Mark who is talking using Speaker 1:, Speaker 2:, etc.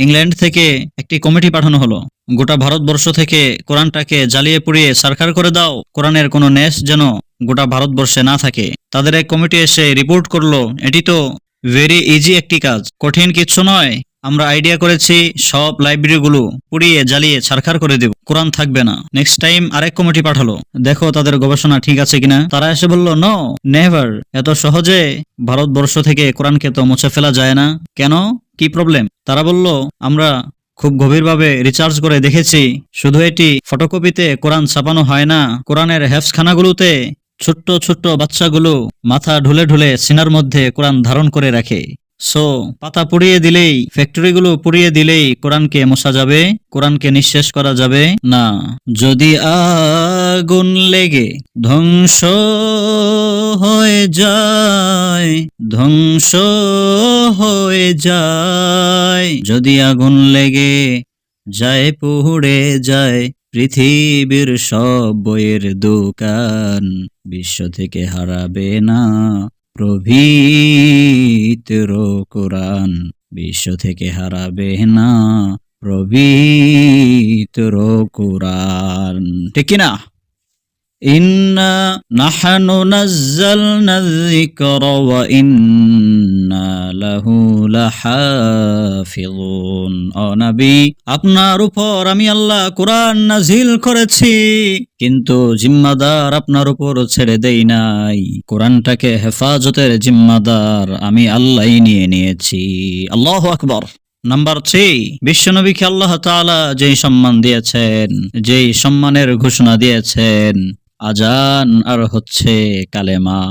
Speaker 1: England থেকে একটি committee পাঠানো হলো। গোটা ভারতবর্ষ থেকে কোরআনটাকে জ্বালিয়ে পুড়িয়ে সারখার করে দাও, কোরআনের কোনো ন্যাস যেন গোটা ভারতবর্ষে না থাকে। তাদের এক কমিটি এসে রিপোর্ট করলো, এটি তো ভেরি ইজি একটি কাজ, কঠিন কিচ্ছু নয়। আমরা আইডিয়া করেছি সব লাইব্রেরিগুলো পুড়িয়ে জ্বালিয়ে ছারখার করে দেব, কোরআন থাকবে না। নেক্সট টাইম আরেক কমিটি পাঠালো, দেখো তাদের গবেষণা ঠিক আছে কিনা। তারা এসে বলল, নো নেভার, এত সহজে ভারতবর্ষ থেকে কোরআনকে তো মুছে ফেলা যায় না। কেন, কি প্রবলেম? তারা বলল, আমরা খুব গভীরভাবে রিসার্চ করে দেখেছি, শুধু এটি ফটোকপিতে কোরআন ছাপানো হয় না, কোরআনের হেফজখানাগুলোতে ছোট্ট ছোট্ট বাচ্চাগুলো মাথা ঢুলে ঢুলে সিনার মধ্যে কোরআন ধারণ করে রাখে। সো পাতা পুড়িয়ে দিলেই, ফ্যাক্টরিগুলো পুড়িয়ে দিলেই কোরআনকে মোছা যাবে, কোরআনকে নিঃশেষ করা যাবে না। যদি আগুন লেগে ধ্বংস হয়ে যায়, ধ্বংস হয়ে যায়, যদি আগুন লেগে যায়, পুড়ে যায় পৃথিবীর সব বইয়ের দোকান, বিশ্ব থেকে হারাবে না পবিত্র কোরআন, বিশ্ব থেকে হারাবে না পবিত্র কোরআন। ঠিক কিনা? ইন্না নাহনু নাজ্জালনা যিকরা ওয়া ইন্না লাহু লাহাফিজুন। ও নবী, আপনার উপর আমি আল্লাহ কোরআন নাজিল করেছি, কিন্তু জিম্মাদার আপনার উপর ছেড়ে দেই নাই। কোরআনটাকে হেফাজতের জিম্মাদার আমি আল্লাহই নিয়ে নিয়েছি। আল্লাহু আকবার। নাম্বার 3, বিশ্বনবীকে আল্লাহ তাআলা যেই সম্মান দিয়েছেন, যেই সম্মানের ঘোষণা দিয়েছেন, আজান আর হচ্ছে কালেমা।